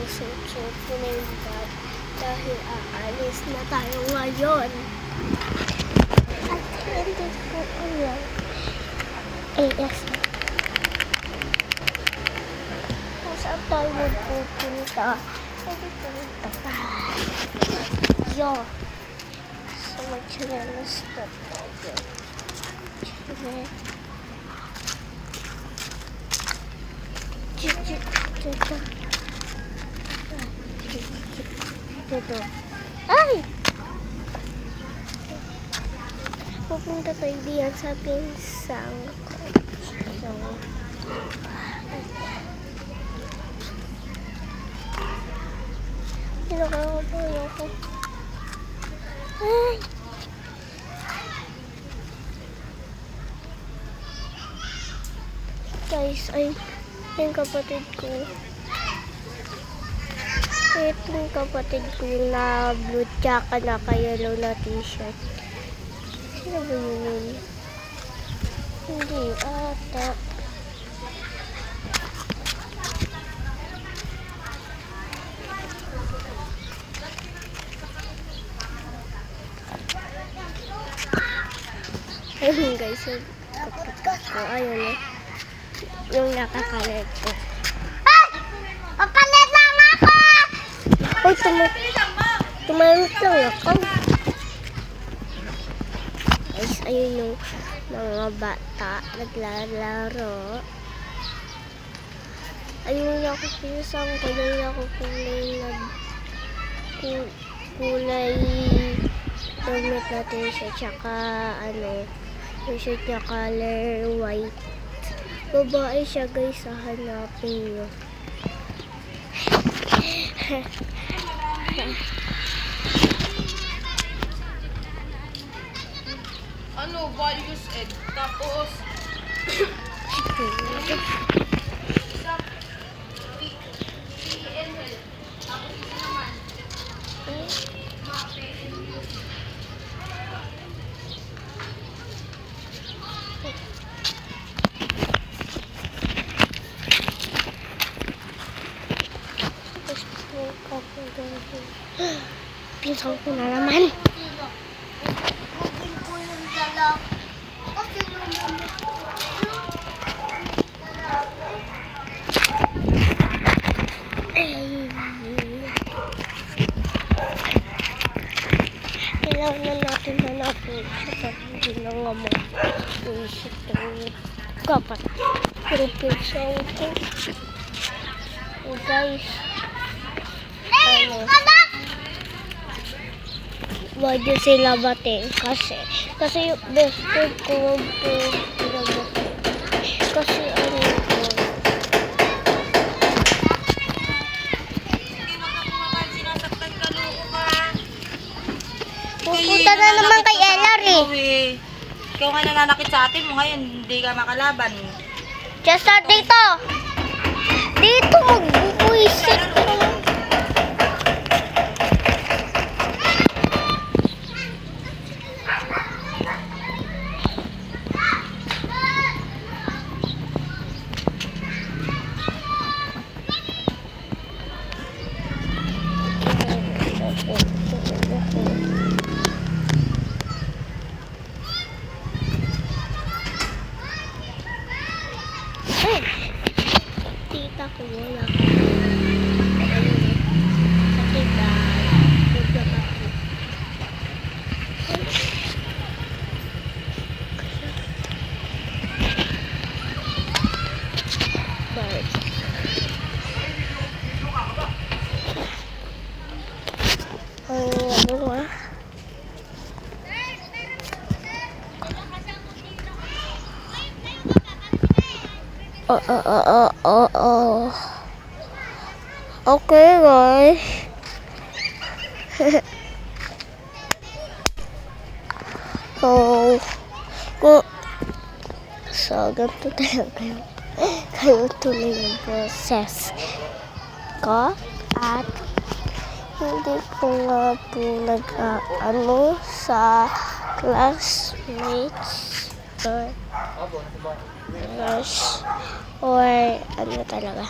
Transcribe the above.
suot-suot ko na yung bag dahil aalis na tayo ngayon. At hindi ko alam. Yes. Kung saan tayo magpupunta? Hindi ko rin tayo. So, mag-chinelas na tayo. Dito. Ay! Pupunta tayo diyan sa pinsang ko. So, pinakakabahan ako. Ay! Guys, ay yung kapatid ko. Itong kapatid ko yung na blue tsaka naka-yellow na t-shirt. Sino ba yun? Hindi ata. Ayun guys, yung kapatid ko. Ayun eh. Yung nakakalit ko. Ay! Makalit lang ako! Uy, tumalot lang ako. Guys, ayun yung mga bata naglalaro. Ayun ako pinsang kulay ako kulay damit natin siya tsaka yung shirt niya color white. Babae siya guys, hanapin nyo. Values egg. Tapos pinsang ko na naman. Kailangan natin hanapin sa hindi na nga mag-isip ng kapat. Pero pinsang ko. Oh guys. Wag yun sila bating kasi yung best friend ko wag po sila bating kasi ko pupunta na naman kay LR eh. Ikaw nga nananakit sa atin mo ngayon, hindi ka makalaban. Just start dito mag-buisit ka. Tita ko wala. Tita, okay guys. So ganito talaga yung tuloy yung process ko at hindi ko nga po nag-ano sa classmates or crush or ano talaga.